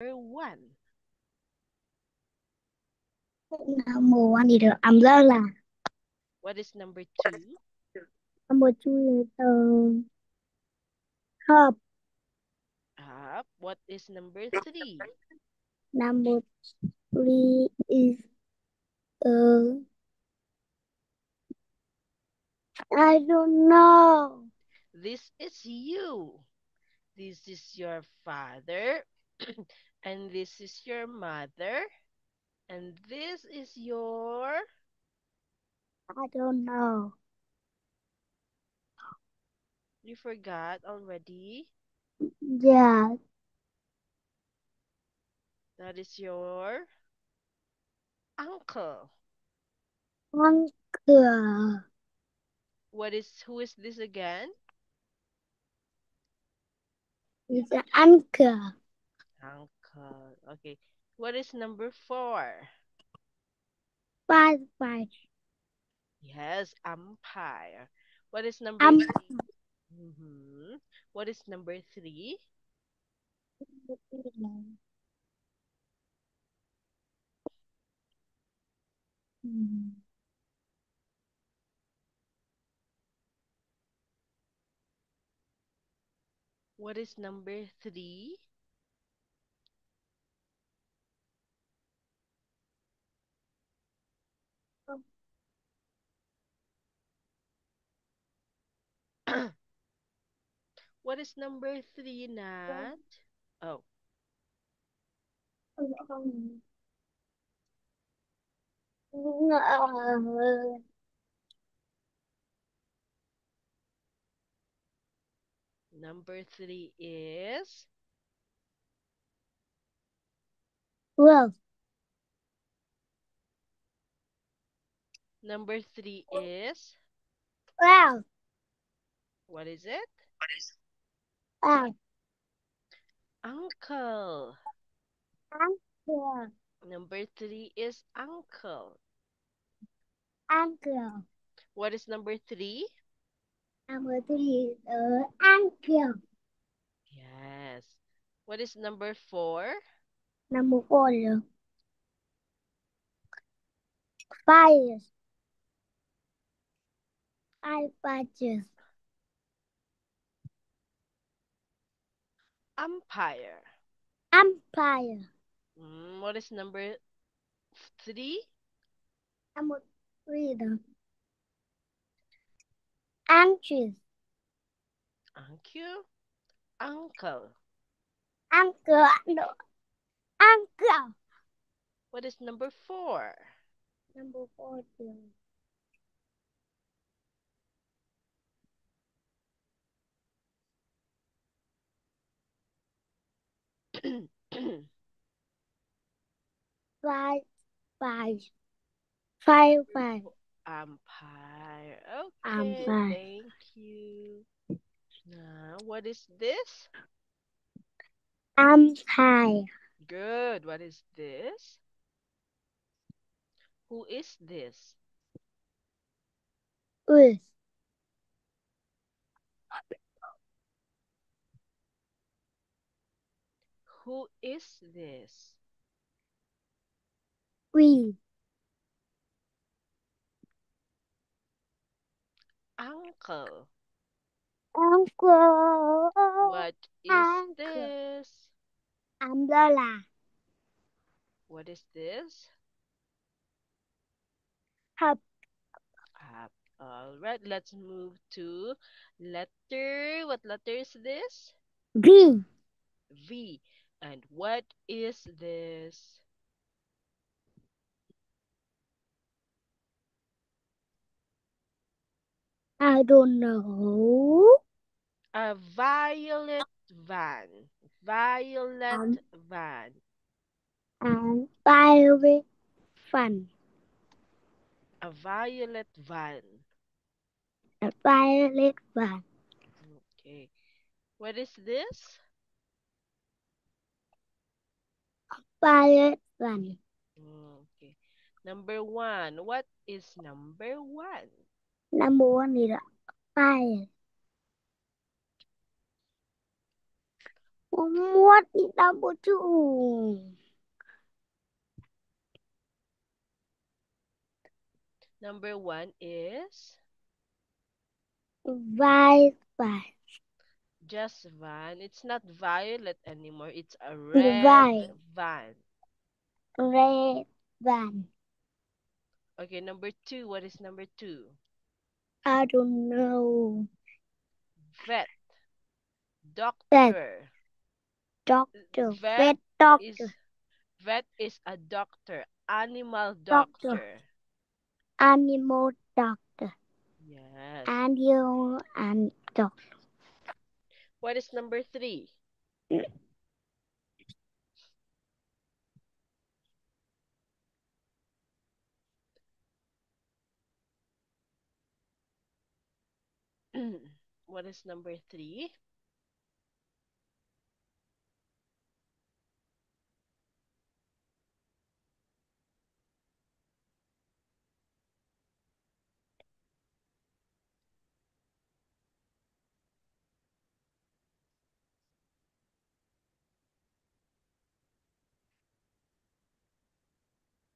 one. Number one is the umbrella. What is number two? Number two is the cup. Up. What is number three? Number three is the I don't know. This is you. This is your father. And this is your mother. And this is your... I don't know. You forgot already? Yeah, That is your uncle. uncle. Who is this again? It's an uncle. Uncle. Okay. What is number four? Five, five. Yes, umpire. What is number Um, three? What is number three? What is number three? What is number three, Nat? Oh, number three is... well, Number three is... well, What is it? well, Uncle. uncle, Number three is uncle. uncle. What is number three? Number three is uncle. Yes. What is number four? Number four is five. Five patches. Umpire. Umpire. What is number three? Number three is anxious. Uncle. Uncle. Uncle, no, uncle. What is number four? Number four is five, five, five, five. Umpire. Okay, Umpire. thank you. Now, what is this? Umpire. Good. What is this? Who is this? With Who is this? we. Uncle. Uncle. What is Uncle. this? Umbrella. What is this? Hub. Up. All right, let's move to letter. What letter is this? V. V. And what is this? I don't know. A violet van. Violet Um, van. and pirate fun. A violet van. A violet fun. Okay. What is this? Violet fun. Okay. Number one. What is number one? Number one is fire. What is number 2? Number 1 is White van. just van. It's not violet anymore. It's a White. red van. Red van. Okay, number 2. What is number 2? I don't know. Vet. Vet. Doctor. Doctor. Vet Vet doctor. is vet is a doctor. Animal Doctor. doctor. Animal doctor. Yes. Animal and doctor. What is number 3? What is number 3?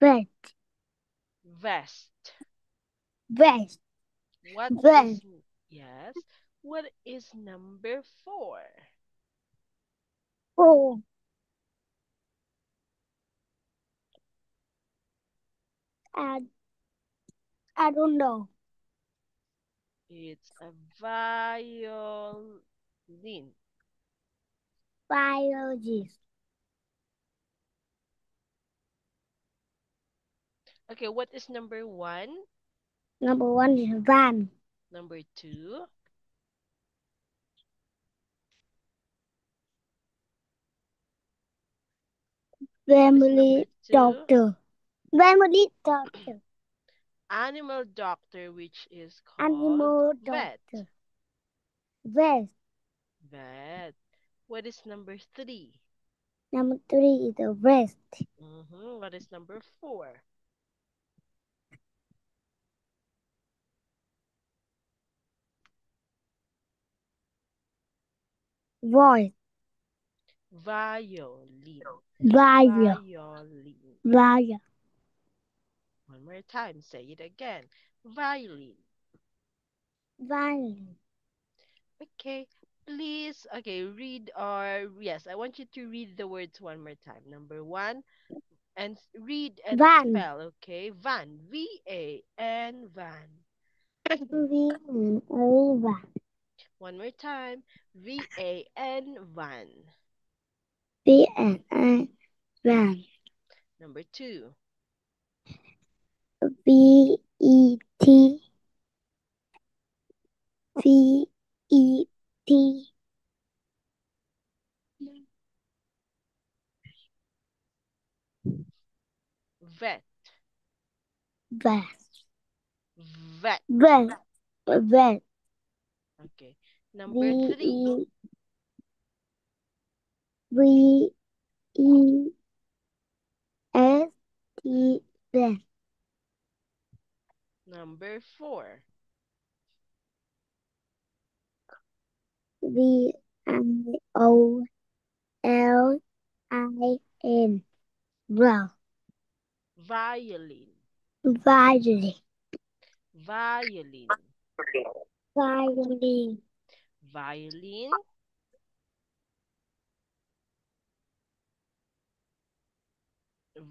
Vet. Vest. Vest. What is Vest. yes? What is number 4? Oh, I, I don't know. It's a violin. Biologist. Okay, what is number 1? Number 1 is van. Number 2? What is number Family 2? doctor. Family doctor. Animal doctor, which is called Animal vet. doctor. Vest. Vet. What is number 3? Number 3 is the vest. What is number 4? Voice. Violin. Via. Violin. Via. One more time. Say it again. Violin. Violin. Okay. Please, okay, read or yes, I want you to read the words one more time. Number 1 and read and Van. spell, okay? Van. V-A-N. Van. River. One more time. V-A-N. Van. VNI. Van. Number 2. VET. VET. Vet. Vest. Vet. Vest. Vest. Okay. Number 3. VE. VEST. Vest. Number 4. VIOLIN. Well. Violin. Violin. Violin. Violin. Violin.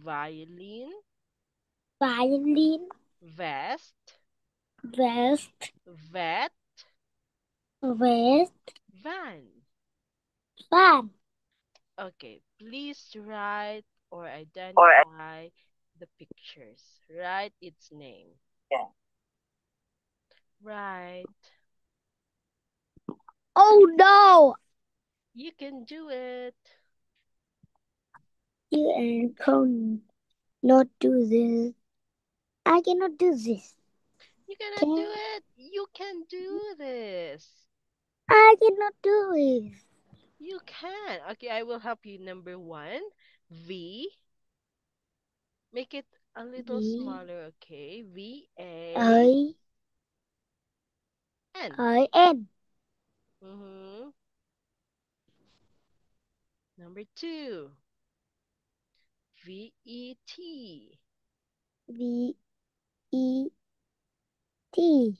Violin. Violin. Vest. Vest. Vet. Vest. Van. Van. Okay, please write or identify the pictures. Write its name. Right. Oh no! You can do it. You can not do this. I cannot do this. You cannot do Can it. You can do this. I cannot do it. You can. Okay, I will help you. Number 1, V. Make it a little V smaller, okay? V-A-N. I I N. Mm-hmm. Number two, VET. V E T.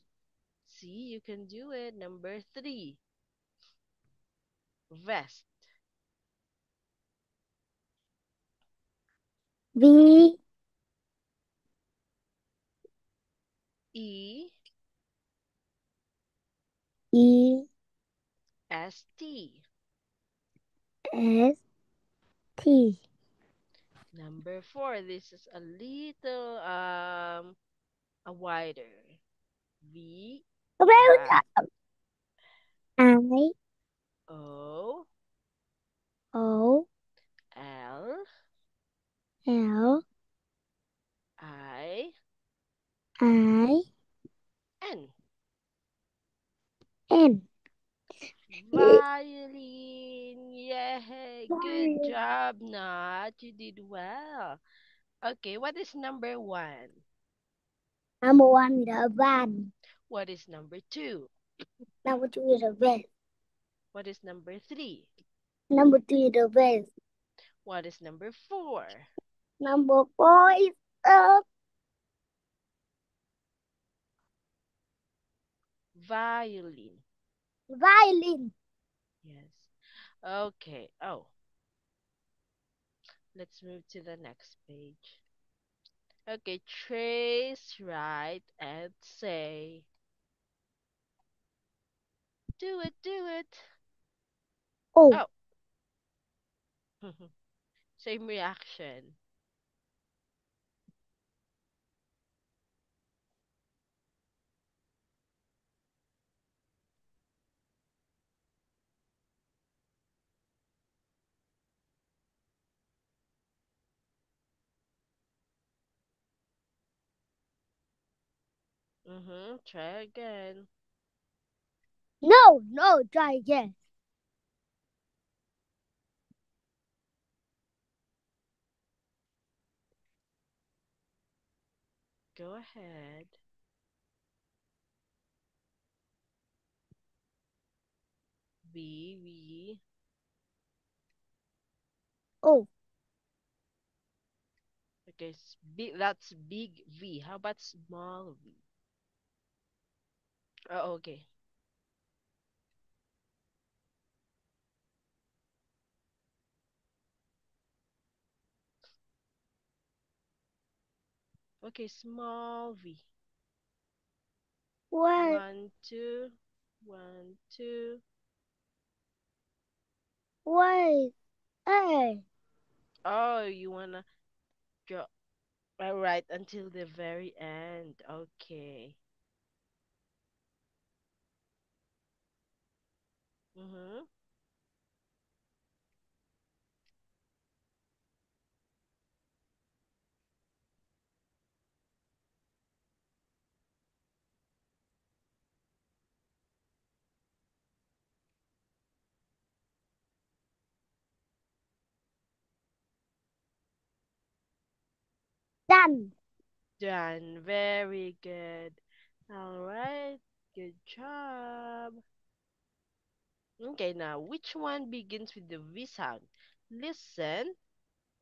See, you can do it. Number three, vest. V E E S T. S T. Number four, this is a little a wider. V I I O O L L I I N. N. Violin. Yay! Good job, Nat. You did well. Okay, what is number one? Number one is a van. What is number two? Number two is a vest. What is number three? Number three is a vest. What is number four? Number four is a Violin. violin. Yes. Okay. Oh, let's move to the next page. Okay, trace, write, and say. Do it, do it. Oh, Oh, same reaction. Try again. no, try again. Go ahead. V. Oh, Okay, big, that's big V. How about small V? Oh, okay. Okay, small V. what, One, two, one, two. what, hey, Oh, you wanna go right until the very end. Okay. Mm-hmm. done. Done. Very good. All right. Good job. Okay, now which one begins with the V sound? Listen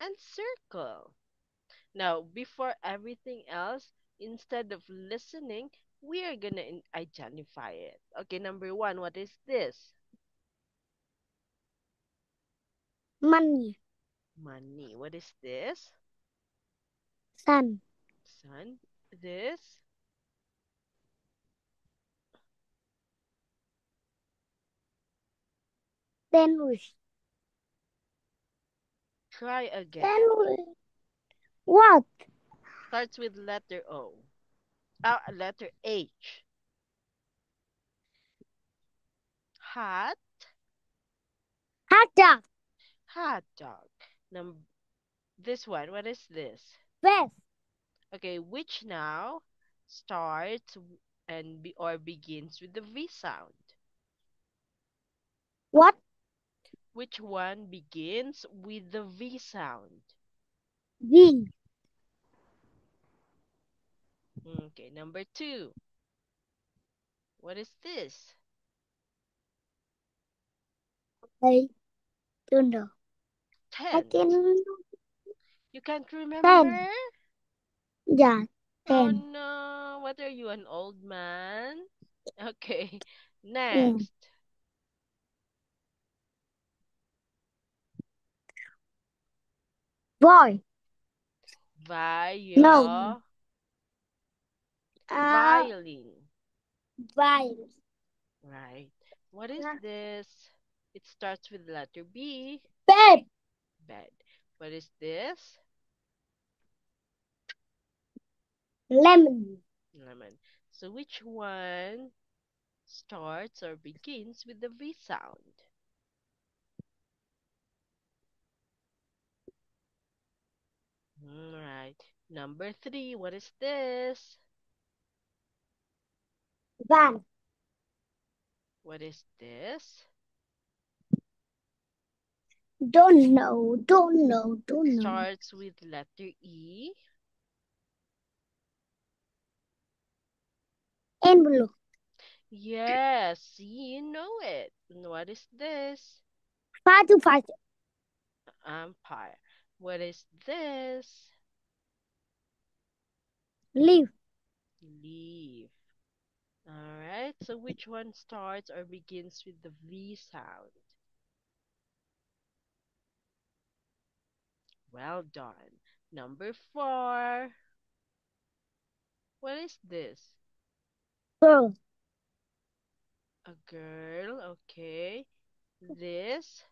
and circle. Now, before everything else, instead of listening, we are gonna identify it. Okay, number one, what is this? Money, Money. What is this? sun, Sun. This. sandwich, Try again. sandwich. What? Starts with letter O. Letter H. Hot. Hot dog, Hot dog. Num this one. What is this? vest. Okay, which now starts or begins with the V sound? What? Which one begins with the V sound? V. Okay, number two. What is this? I don't know. I Tenth. can You can't 10. remember? Yeah, Oh 10. no, what are you, an old man? Okay, Yeah. next. Boy. No. Vio Uh, violin. Violet. Right. What is this? It starts with the letter B. Bed. Bed. What is this? Lemon. Lemon. So which one starts or begins with the V sound? Right. Number three. What is this? Van. What is this? Don't know. Don't know. It Don't know. starts with letter E. Envelope. Yes, see, you know it. And what is this? Fatu fatu. Empire. What is this? Leaf. Leaf. Alright, so which one starts or begins with the V sound? Well done. Number four. What is this? Girl. A girl, okay. This,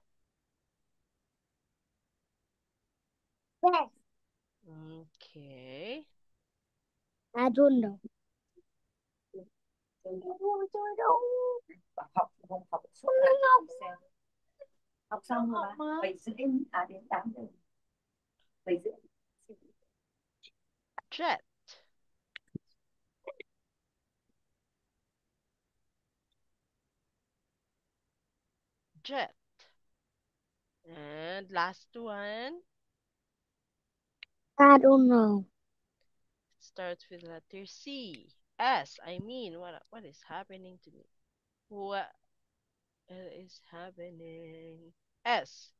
Bed. okay. I don't know. Học xong rồi mà 7:30 đến 8 giờ. 7:30. Jet, jet. And last one. I don't know. Starts with letter C. S. I mean, what is happening to me? What is happening? S.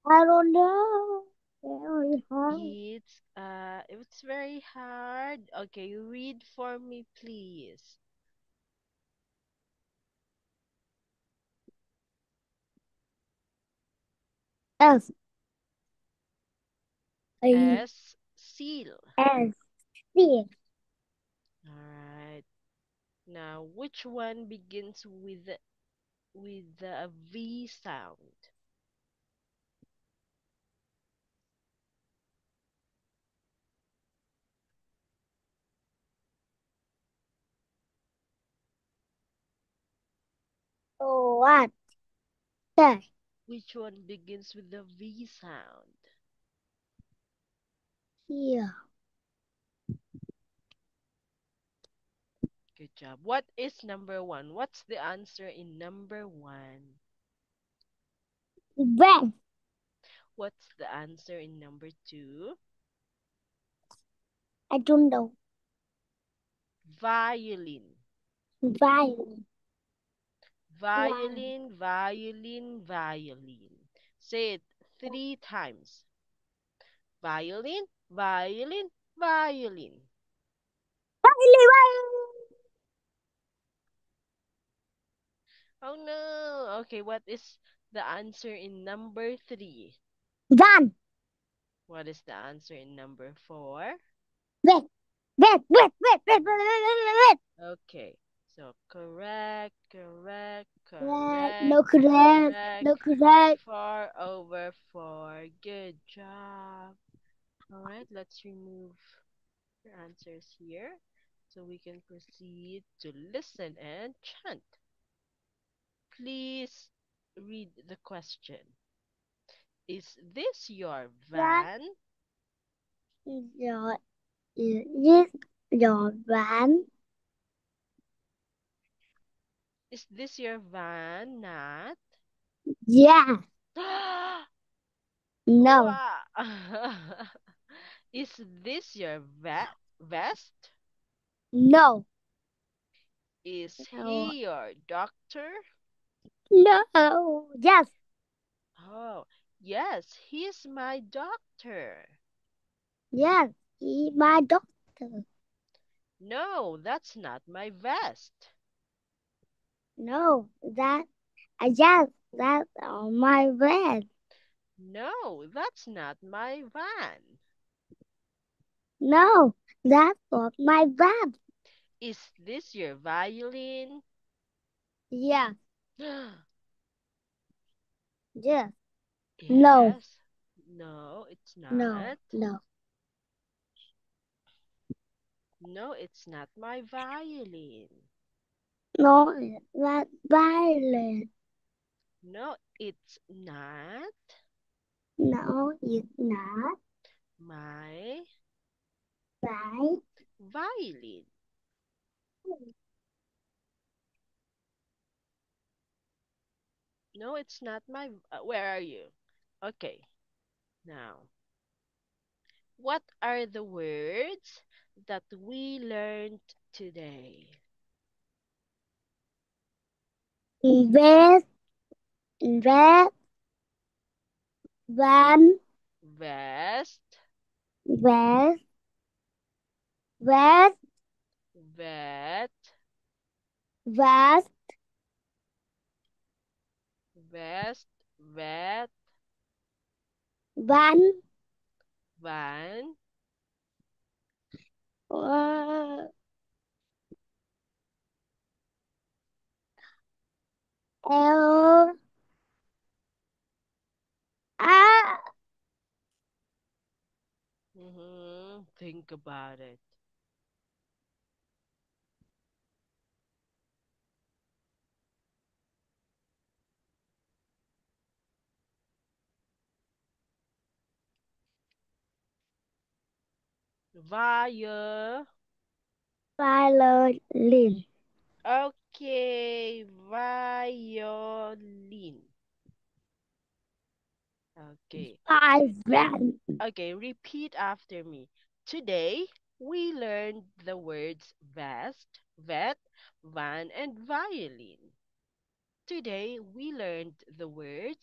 I don't know. Very hard. It's very hard. Okay, read for me, please. S. A. S. Seal. S. C. All right. Now, which one begins with the V sound? Oh, what? There. Which one begins with the V sound? Here. Good job. What is number one? What's the answer in number one? Bed. What's the answer in number two? I don't know. Violin. Violin. Violin, violin, violin. Say it 3 times. Violin, violin, violin. Violin. Oh no. Okay, what is the answer in number three? Van. What is the answer in number four? Bed. Bed. Okay, so correct, correct, Correct. correct, No correct. correct. No correct. 4/4. Good job. All right, let's remove your answers here so we can proceed to listen and chant. Please read the question. Is this your That van? is your van. Is this your van, Nat? Yeah. No. Wow. Is this your vest? No. Is No. he your doctor? No. Yes. Oh, yes, he's my doctor. Yes. He my doctor. No, that's not my vest. No. That. Yes. That's on my bed. No, that's not my van. No. That's not my bed. Is this your violin? Yes. Yes. No. Yes. No, it's No. not. No. No, it's not my violin. No. That's violent. No, it's not No. It's not my right. violin. No, it's not my. Where are you? Okay, now, what are the words that we learned today? Invest. Invest. Van. Vest, Vest. Vest. vet, Vest. vest, vet, Van. van, Uh, L. Ah. Think about it. Via. Violin. Okay, violin. Okay. Violin. Okay, repeat after me. Today, we learned the words vest, vet, van, and violin. Today, we learned the words